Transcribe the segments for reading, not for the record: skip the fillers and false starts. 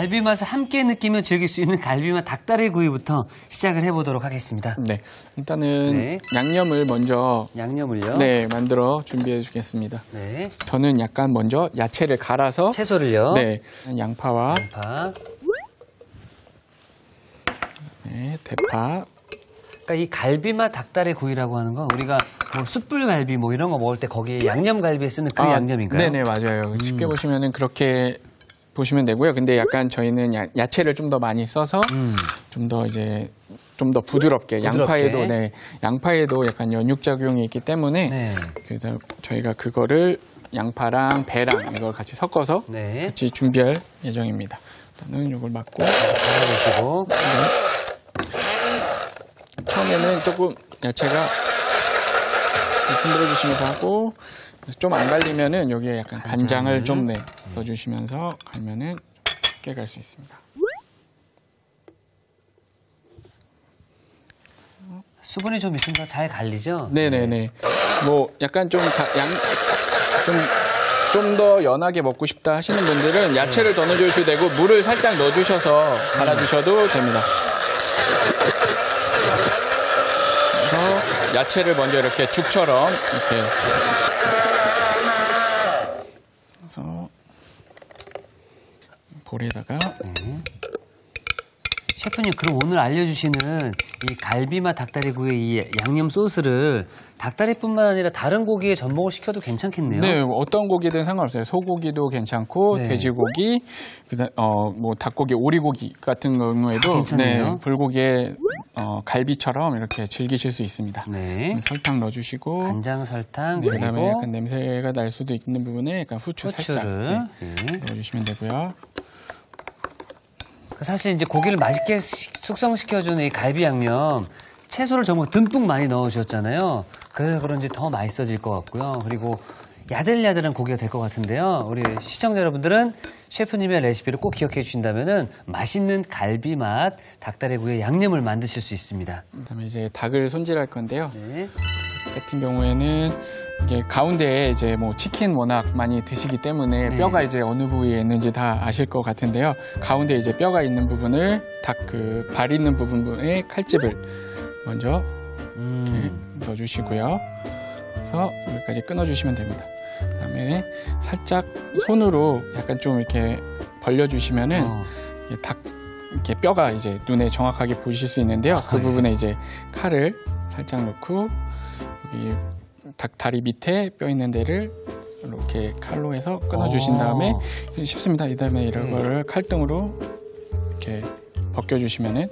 갈비 맛을 함께 느끼며 즐길 수 있는 갈비맛 닭다리 구이부터 시작을 해보도록 하겠습니다. 네, 일단은 양념을 먼저 양념을요? 네, 만들어 준비해 주겠습니다. 네. 저는 약간 먼저 야채를 갈아서 채소를요? 네, 양파, 네, 대파. 그러니까 이 갈비맛 닭다리 구이라고 하는 건 우리가 뭐 숯불갈비 뭐 이런 거 먹을 때 거기에 양념갈비에 쓰는 그 양념인가요? 네네, 맞아요. 쉽게 보시면은 그렇게 보시면 되고요. 근데 약간 저희는 야채를 좀 더 많이 써서 좀 더 이제 좀 더 부드럽게. 양파에도 네, 양파에도 약간 연육 작용이 있기 때문에 그래서 저희가 그거를 양파랑 배랑 이걸 같이 섞어서 같이 준비할 예정입니다. 일단은 이걸 맞고 갈아주시고 처음에는 조금 야채가 흔들어 주시면서 하고 좀 안 갈리면은 여기에 약간 간장을 좀 넣어주시면서 갈면은 쉽게 갈 수 있습니다. 수분이 좀 있으면 더 잘 갈리죠? 네네네. 뭐 약간 좀 더 연하게 먹고 싶다 하시는 분들은 야채를 더 넣어주셔도 되고 물을 살짝 넣어주셔서 갈아주셔도 됩니다. 그래서 야채를 먼저 이렇게 죽처럼 이렇게 그래서 볼에다가 셰프님, 그럼 오늘 알려주시는 이 갈비맛 닭다리구이의 이 양념 소스를 닭다리뿐만 아니라 다른 고기에 접목을 시켜도 괜찮겠네요. 네, 어떤 고기든 상관없어요. 소고기도 괜찮고 돼지고기, 뭐 닭고기, 오리고기 같은 경우에도 불고기에 갈비처럼 이렇게 즐기실 수 있습니다. 설탕 넣어주시고 간장, 설탕, 그다음에 약간 냄새가 날 수도 있는 부분에 약간 후추를 살짝 넣어주시면 되고요. 사실 이제 고기를 맛있게 숙성시켜주는 이 갈비 양념 채소를 정말 듬뿍 많이 넣으셨잖아요. 그래서 그런지 더 맛있어질 것 같고요. 그리고 야들야들한 고기가 될 것 같은데요. 우리 시청자 여러분들은 셰프님의 레시피를 꼭 기억해 주신다면은 맛있는 갈비 맛 닭다리구이의 양념을 만드실 수 있습니다. 그다음에 이제 닭을 손질할 건데요. 같은 경우에는 이게 가운데에 이제 뭐 치킨 워낙 많이 드시기 때문에 뼈가 이제 어느 부위에 있는지 다 아실 것 같은데요. 가운데 이제 뼈가 있는 부분을 닭 그 발 있는 부분에 칼집을 먼저 이렇게 넣어주시고요. 그래서 여기까지 끊어주시면 됩니다. 그다음에 살짝 손으로 약간 좀 이렇게 벌려주시면은 닭 이렇게 뼈가 이제 눈에 정확하게 보이실 수 있는데요. 그 부분에 이제 칼을 살짝 넣고 여기 닭 다리 밑에 뼈 있는 데를 이렇게 칼로 해서 끊어주신 다음에 쉽습니다. 이 다음에 이런 거를 칼등으로 이렇게 벗겨주시면은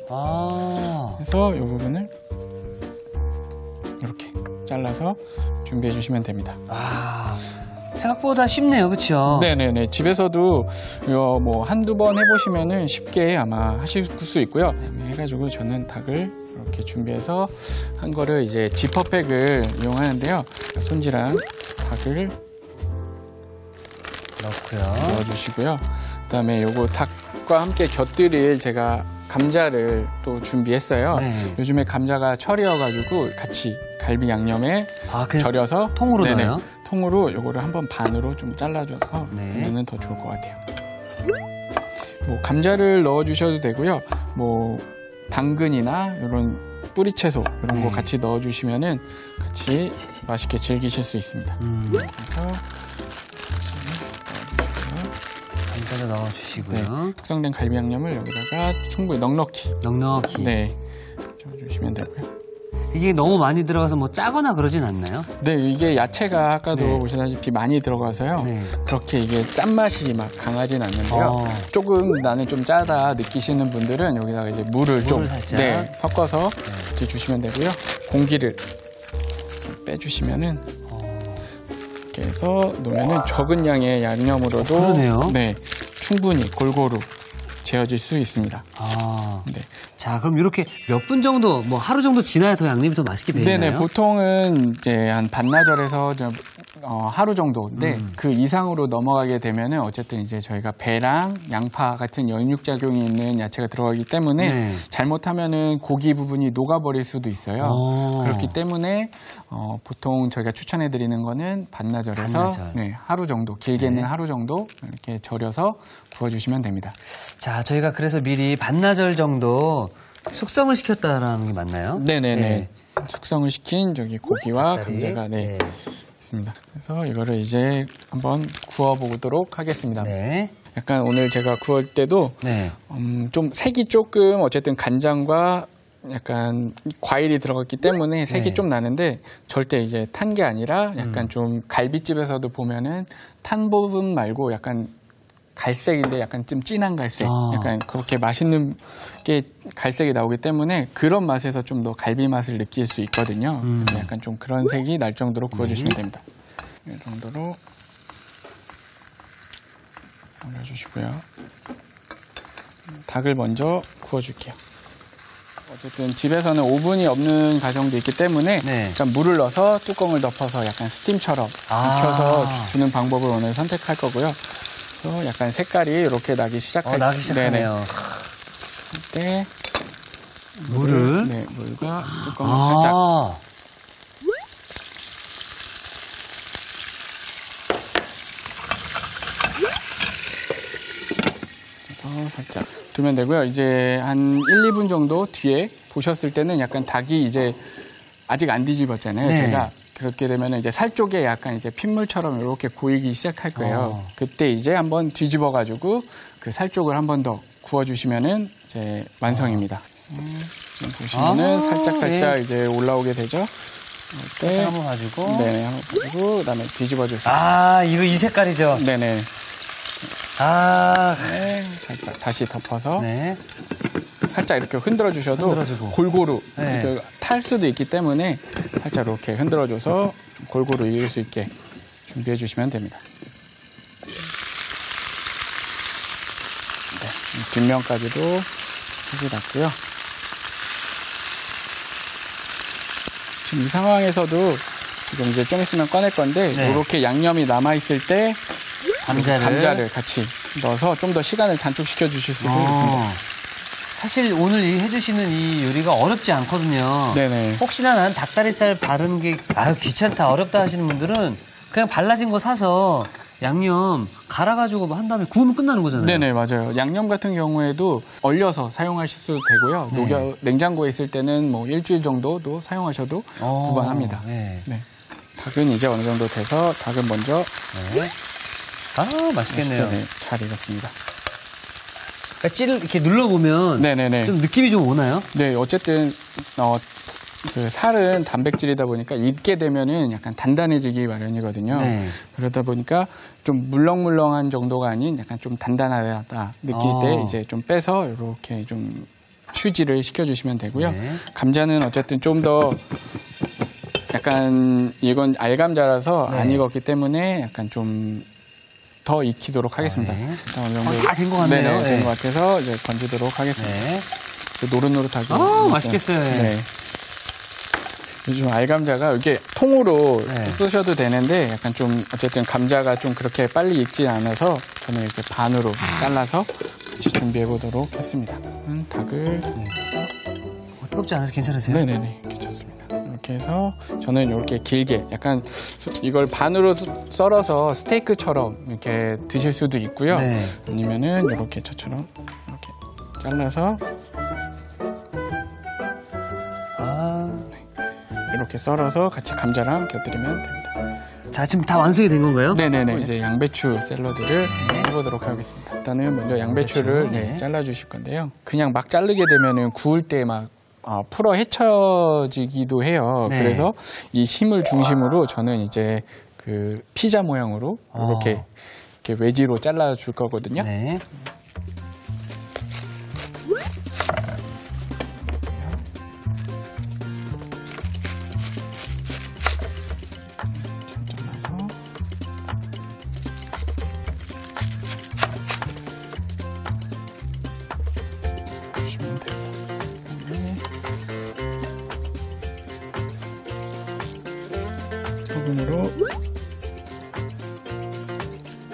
해서 이 부분을 이렇게 잘라서 준비해 주시면 됩니다. 생각보다 쉽네요, 그렇죠? 네네네. 집에서도 뭐 한두 번 해보시면은 쉽게 아마 하실 수 있고요. 해가지고 저는 닭을 이렇게 준비해서 한 거를 이제 지퍼백을 이용하는데요. 손질한 닭을 넣어주시고요. 그다음에 요거 닭과 함께 곁들일 제가 감자를 또 준비했어요. 요즘에 감자가 철이어가지고 같이 갈비 양념에 절여서 통으로 넣어요? 통으로 요거를 한번 반으로 좀 잘라줘서 넣으면 더 좋을 것 같아요. 뭐 감자를 넣어주셔도 되고요. 뭐 당근이나 이런 뿌리채소 이런 거 같이 넣어주시면은 같이 맛있게 즐기실 수 있습니다. 그래서 감자도 넣어주시고요. 숙성된 갈비 양념을 여기다가 충분히 넉넉히 넣어주시면 되고요. 이게 너무 많이 들어가서 뭐 짜거나 그러진 않나요? 네, 이게 야채가 아까도 보시다시피 많이 들어가서요. 그렇게 이게 짠맛이 막 강하진 않는데요. 조금 나는 좀 짜다 느끼시는 분들은 여기다가 이제 물을 좀 섞어서 이제 주시면 되고요. 공기를 빼주시면은 이렇게 해서 놓으면은 적은 양의 양념으로도 충분히 골고루 재워질 수 있습니다. 자, 그럼 이렇게 몇 분 정도, 뭐 하루 정도 지나야 더 양념이 더 맛있게 배이나요? 네네, 보통은 이제 한 반나절에서 하루 정도인데 그 이상으로 넘어가게 되면은 어쨌든 이제 저희가 배랑 양파 같은 연육작용이 있는 야채가 들어가기 때문에 네. 잘못하면은 고기 부분이 녹아버릴 수도 있어요. 그렇기 때문에 보통 저희가 추천해드리는 거는 반나절에서 반나절. 네, 하루 정도, 길게는 네. 하루 정도 이렇게 절여서 구워주시면 됩니다. 자, 저희가 그래서 미리 반나절 정도 숙성을 시켰다라는 게 맞나요? 네네네. 네. 숙성을 시킨 저기 고기와 닭다리. 감자가 네, 네. 있습니다. 그래서 이거를 이제 한번 구워보도록 하겠습니다. 네. 약간 오늘 제가 구울 때도 네. 좀 색이 조금 어쨌든 간장과 약간 과일이 들어갔기 때문에 색이 네. 좀 나는데 절대 이제 탄 게 아니라 약간 좀 갈비집에서도 보면은 탄 부분 말고 약간 갈색인데 약간 좀 진한 갈색, 약간 그렇게 맛있는 게 갈색이 나오기 때문에 그런 맛에서 좀 더 갈비 맛을 느낄 수 있거든요. 그래서 약간 좀 그런 색이 날 정도로 구워주시면 됩니다. 이 정도로 올려주시고요. 닭을 먼저 구워줄게요. 어쨌든 집에서는 오븐이 없는 가정도 있기 때문에 네. 약간 물을 넣어서 뚜껑을 덮어서 약간 스팀처럼 익혀서 주는 방법을 오늘 선택할 거고요. 그래서 약간 색깔이 이렇게 나기 시작할 나기 시작하네요. 때 물을? 네, 물과 뚜껑을 살짝 그래서 살짝 두면 되고요. 이제 한 1, 2분 정도 뒤에 보셨을 때는 약간 닭이 이제 아직 안 뒤집었잖아요. 네. 제가 그렇게 되면 이제 살 쪽에 약간 이제 pit물처럼 이렇게 보이기 시작할 거예요. 그때 이제 한번 뒤집어 가지고 그 살 쪽을 한 번 더 구워주시면은 이제 완성입니다. 지금 보시면은 살짝 이제 올라오게 되죠. 이때 한번 봐주고. 네네, 한번 봐주고 그다음에 뒤집어 주세요. 이거 이 색깔이죠? 네네. 네, 살짝 다시 덮어서 네. 살짝 이렇게 흔들어 주셔도 흔들어주고. 골고루 네. 이렇게 탈 수도 있기 때문에 살짝 이렇게 흔들어 줘서 골고루 익을 수 있게 준비해 주시면 됩니다. 네, 뒷면까지도 색이 났고요. 지금 이 상황에서도 지금 이제 좀 있으면 꺼낼 건데 네. 이렇게 양념이 남아 있을 때 감자를 같이 넣어서 좀 더 시간을 단축시켜 주실 수도 있습니다. 사실 오늘 해주시는 이 요리가 어렵지 않거든요. 네네. 혹시나 나는 닭다리살 바르는 게 귀찮다, 어렵다 하시는 분들은 그냥 발라진 거 사서 양념 갈아가지고 한 다음에 구우면 끝나는 거잖아요. 네네, 맞아요. 양념 같은 경우에도 얼려서 사용하실 수도 되고요. 네. 냉장고에 있을 때는 뭐 일주일 정도도 사용하셔도 무방합니다. 네. 네. 닭은 이제 어느 정도 돼서 닭은 먼저 네. 맛있겠네요. 네, 잘 익었습니다. 그러니까 이렇게 눌러보면 네네네. 좀 느낌이 좀 오나요? 네, 어쨌든 그 살은 단백질이다 보니까 익게 되면은 약간 단단해지기 마련이거든요. 네. 그러다 보니까 좀 물렁물렁한 정도가 아닌 약간 좀 단단하다 느낄 때 이제 좀 빼서 이렇게 좀 휴지를 시켜주시면 되고요. 네. 감자는 어쨌든 좀 더 약간 이건 알감자라서 네. 안 익었기 때문에 약간 좀 더 익히도록 하겠습니다. 네. 어느 정도 다 된 것 같네요. 네네, 네. 된 것 같아서 이제 건지도록 하겠습니다. 네. 노릇노릇하게. 맛있겠어요. 네. 요즘 알감자가 이렇게 통으로 네. 쓰셔도 되는데 약간 좀 어쨌든 감자가 좀 그렇게 빨리 익지 않아서 저는 이렇게 반으로 잘라서 같이 준비해 보도록 했습니다. 닭을 뜨겁지 않아서 괜찮으세요? 네네네, 괜찮습니다. 이렇게 해서 저는 이렇게 길게 약간 이걸 반으로 썰어서 스테이크처럼 이렇게 드실 수도 있고요. 네. 아니면은 이렇게 저처럼 이렇게 잘라서 이렇게 썰어서 같이 감자랑 곁들이면 됩니다. 자, 지금 다 완성이 된 건가요? 네네네. 이제 양배추 샐러드를 해보도록 하겠습니다. 일단은 먼저 양배추를 양배추, 네. 잘라주실 건데요. 그냥 막 자르게 되면은 구울 때 막 풀어 헤쳐지기도 해요. 네. 그래서 이 힘을 중심으로 저는 이제 그 피자 모양으로 이렇게 외지로 잘라줄 거거든요. 네. 잘라서 주시면 됩니다. 오븐으로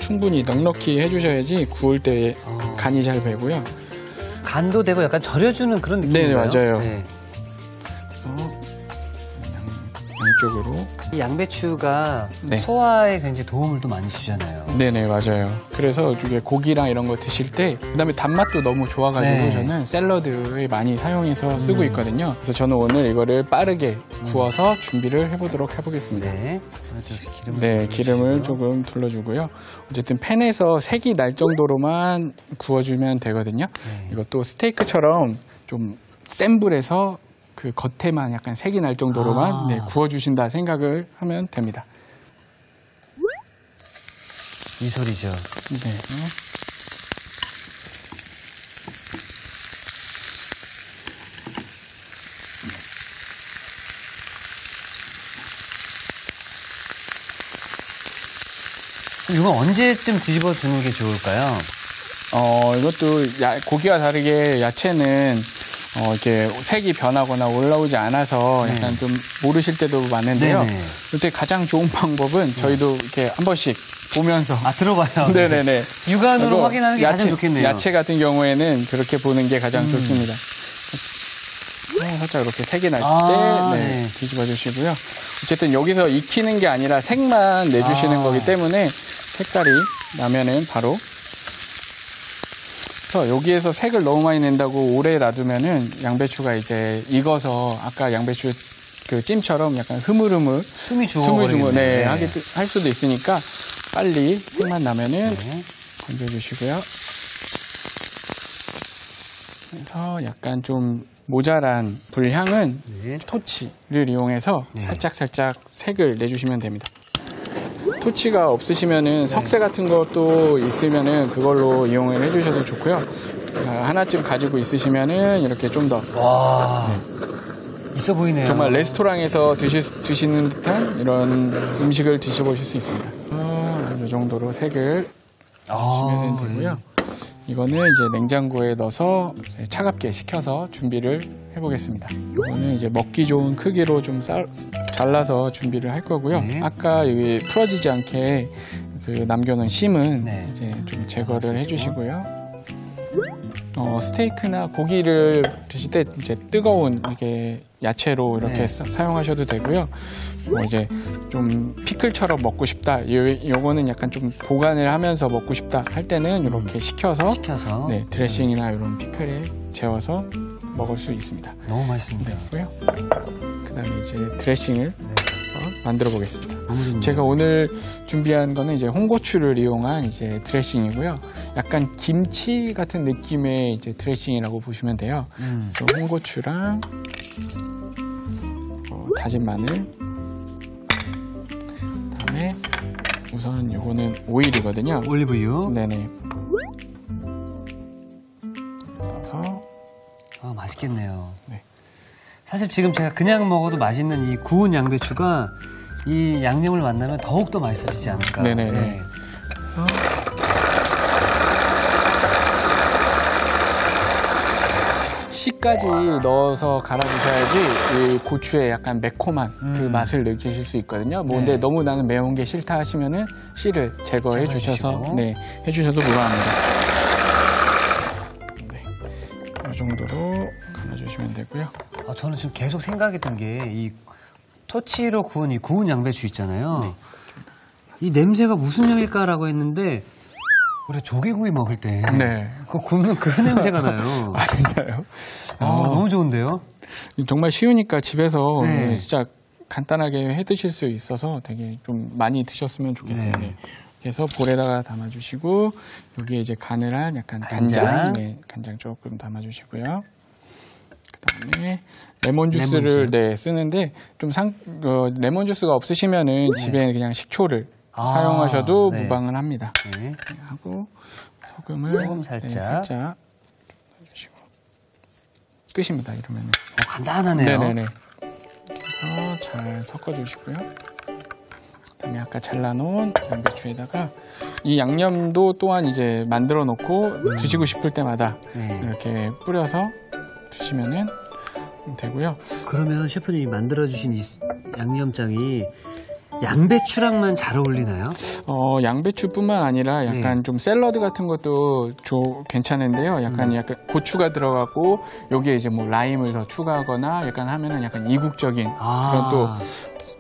충분히 넉넉히 해주셔야지 구울 때 간이 잘 배고요. 간도 되고 약간 절여주는 그런 느낌인가요? 네, 맞아요. 네. 그래서 양쪽으로. 이 양배추가 네. 소화에 굉장히 도움을 또 많이 주잖아요. 네네, 맞아요. 그래서 이게 고기랑 이런 거 드실 때, 그 다음에 단맛도 너무 좋아가지고 네. 저는 샐러드에 많이 사용해서 쓰고 있거든요. 그래서 저는 오늘 이거를 빠르게 구워서 준비를 해보도록 해보겠습니다. 네. 기름을 네, 좀 기름을 넣어주시고요. 조금 둘러주고요. 어쨌든 팬에서 색이 날 정도로만 구워주면 되거든요. 네. 이것도 스테이크처럼 좀 센 불에서 그 겉에만 약간 색이 날 정도로만 네, 구워주신다 생각을 하면 됩니다. 이 소리죠. 네. 그럼 이건 언제쯤 뒤집어 주는 게 좋을까요? 이것도 고기와 다르게 야채는 이렇게 색이 변하거나 올라오지 않아서 네. 약간 좀 모르실 때도 많은데요. 네네. 이때 가장 좋은 방법은 저희도 이렇게 한 번씩 보면서 아, 들어봐요. 네네네. 육안으로 그리고 확인하는 게 가장 좋겠네요. 야채 같은 경우에는 그렇게 보는 게 가장 좋습니다. 살짝 이렇게 색이 날 때 아, 네. 뒤집어 주시고요. 어쨌든 여기서 익히는 게 아니라 색만 내주시는 거기 때문에 색깔이 나면은 바로. 그래서 여기에서 색을 너무 많이 낸다고 오래 놔두면은 양배추가 이제 익어서 아까 양배추 그 찜처럼 약간 흐물흐물 숨이 숨을 주고 죽어버리겠네. 할 수도 있으니까 빨리 색만 나면은 건져주시고요. 그래서 약간 좀 모자란 불향은 네. 토치를 이용해서 살짝 색을 내주시면 됩니다. 토치가 없으시면은 석쇠 같은 것도 있으면은 그걸로 이용을 해주셔도 좋고요. 하나쯤 가지고 있으시면은 이렇게 좀 더 와, 있어 보이네요. 정말 레스토랑에서 드시는 듯한 이런 음식을 드셔보실 수 있습니다. 이 정도로 색을 주시면 되고요. 이거는 이제 냉장고에 넣어서 차갑게 식혀서 준비를 해보겠습니다. 이거는 이제 먹기 좋은 크기로 좀 잘라서 준비를 할 거고요. 네. 아까 여기 풀어지지 않게 그 남겨놓은 심은 네. 이제 좀 제거를 해주시고요. 스테이크나 고기를 드실 때 이제 뜨거운 이게 야채로 이렇게 사용하셔도 되고요. 이제 좀 피클처럼 먹고 싶다. 요거는 약간 좀 보관을 하면서 먹고 싶다 할 때는 이렇게 식혀서 네, 드레싱이나 이런 피클에 재워서 먹을 수 있습니다. 너무 맛있습니다. 그다음에 이제 드레싱을 만들어 보겠습니다. 좋네요. 제가 오늘 준비한 거는 이제 홍고추를 이용한 이제 드레싱이고요. 약간 김치 같은 느낌의 이제 드레싱이라고 보시면 돼요. 그래서 홍고추랑 다진 마늘, 그다음에 우선 요거는 오일이거든요. 올리브유. 네네. 넣어서 맛있겠네요. 네. 사실 지금 제가 그냥 먹어도 맛있는 이 구운 양배추가 이 양념을 만나면 더욱더 맛있어지지 않을까. 네네. 네. 그래서 씨까지 넣어서 갈아주셔야지 이 고추의 약간 매콤한 그 맛을 느끼실 수 있거든요. 근데 너무 나는 매운 게 싫다 하시면은 씨를 제거해 주셔서 해주셔도 무방합니다. 이 정도로 갈아주시면 되고요. 저는 지금 계속 생각이 든 게 이 토치로 구운 이 구운 양배추 있잖아요. 이 냄새가 무슨 향일까라고 했는데 우리 조개구이 먹을 때 그 굽는 그 냄새가 나요. 아, 진짜요? 너무 좋은데요? 정말 쉬우니까 집에서 진짜 간단하게 해 드실 수 있어서 되게 좀 많이 드셨으면 좋겠어요. 그래서 볼에다가 담아주시고 여기에 이제 간을 한 약간 간장 조금 담아주시고요. 그다음에 레몬 주스를 쓰는데 좀 레몬 주스가 없으시면은 집에 그냥 식초를 사용하셔도 무방을 합니다. 하고 소금 살짝 넣어주시고 끝입니다. 이러면은 간단하네요. 네네네. 그래서 잘 섞어주시고요. 그다음에 아까 잘라놓은 양배추에다가 이 양념도 또한 이제 만들어 놓고 드시고 싶을 때마다 이렇게 뿌려서 드시면은 되고요. 그러면 셰프님이 만들어주신 이 양념장이 양배추랑만 잘 어울리나요? 양배추뿐만 아니라 약간 좀 샐러드 같은 것도 괜찮은데요. 약간 고추가 들어가고 여기에 이제 뭐 라임을 더 추가하거나 약간 하면은 약간 이국적인 그런 또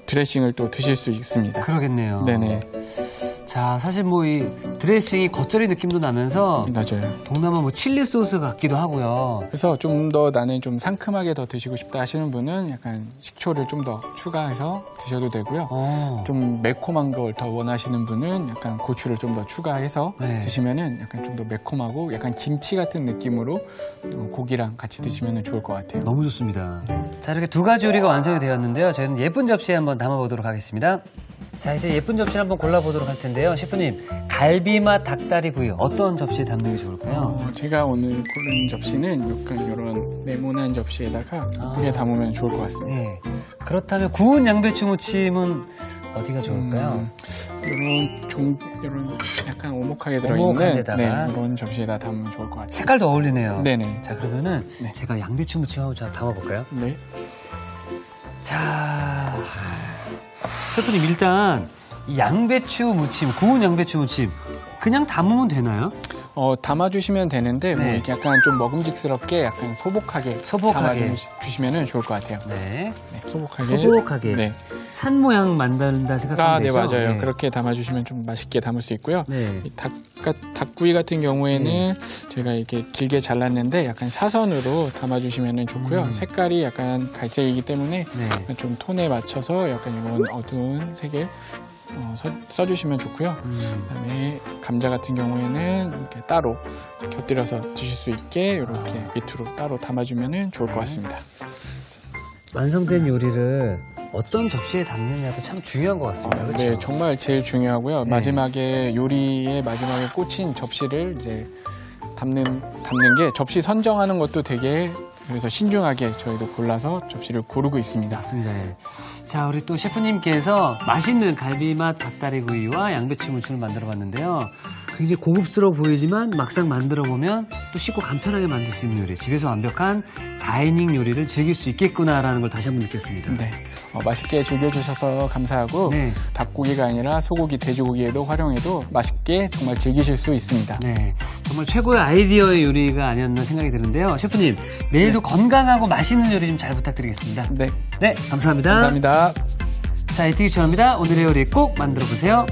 드레싱을 또 드실 수 있습니다. 그러겠네요. 네네. 자, 사실 뭐 이 드레싱이 겉절이 느낌도 나면서 맞아요. 동남아 뭐 칠리 소스 같기도 하고요. 그래서 좀 더 나는 좀 상큼하게 더 드시고 싶다 하시는 분은 약간 식초를 좀 더 추가해서 드셔도 되고요. 좀 매콤한 걸 더 원하시는 분은 약간 고추를 좀 더 추가해서 드시면은 약간 좀 더 매콤하고 약간 김치 같은 느낌으로 고기랑 같이 드시면 좋을 것 같아요. 너무 좋습니다. 자, 이렇게 두 가지 요리가 완성이 되었는데요. 저희는 예쁜 접시에 한번 담아보도록 하겠습니다. 자, 이제 예쁜 접시를 한번 골라보도록 할 텐데요. 셰프님, 갈비맛 닭다리구이 어떤 접시에 담는 게 좋을까요? 제가 오늘 고른 접시는 약간 이런 네모난 접시에다가 크게 담으면 좋을 것 같습니다. 네. 그렇다면 구운 양배추 무침은 어디가 좋을까요? 이런 약간 오목하게 오목한 들어있는 데다가. 이런 접시에다 담으면 좋을 것 같아요. 색깔도 어울리네요. 네네. 자, 그러면은 제가 양배추 무침 한번 좀 담아볼까요? 네. 자, 셰프님 일단 이 양배추 무침, 구운 양배추 무침 그냥 담으면 되나요? 담아주시면 되는데 뭐 이렇게 약간 좀 먹음직스럽게 약간 소복하게 담아주시면 좋을 것 같아요. 네. 소복하게. 네. 산 모양 만든다 생각하면 되죠? 네, 맞아요. 그렇게 담아주시면 좀 맛있게 담을 수 있고요. 이 닭구이 같은 경우에는 제가 이렇게 길게 잘랐는데 약간 사선으로 담아주시면 좋고요. 색깔이 약간 갈색이기 때문에 좀 톤에 맞춰서 약간 이런 어두운 색을 써주시면 좋고요. 그다음에 감자 같은 경우에는 이렇게 따로 곁들여서 드실 수 있게 이렇게 밑으로 따로 담아주면 좋을 것 같습니다. 완성된 요리를 어떤 접시에 담느냐도 참 중요한 것 같습니다. 그렇죠? 네, 정말 제일 중요하고요. 마지막에 요리의 마지막에 꽂힌 접시를 이제 담는 게 접시 선정하는 것도 되게 그래서 신중하게 저희도 골라서 접시를 고르고 있습니다. 맞습니다. 자, 우리 또 셰프님께서 맛있는 갈비맛 닭다리구이와 양배추 무침을 만들어봤는데요. 굉장히 고급스러워 보이지만 막상 만들어보면 또 쉽고 간편하게 만들 수 있는 요리, 집에서 완벽한 다이닝 요리를 즐길 수 있겠구나라는 걸 다시 한번 느꼈습니다. 네, 맛있게 즐겨주셔서 감사하고 닭고기가 아니라 소고기, 돼지고기에도 활용해도 맛있게 정말 즐기실 수 있습니다. 네, 정말 최고의 아이디어의 요리가 아니었나 생각이 드는데요. 셰프님, 내일도 건강하고 맛있는 요리 좀 잘 부탁드리겠습니다. 네, 감사합니다. 감사합니다. 자, 이티기 추천합니다. 오늘의 요리 꼭 만들어보세요.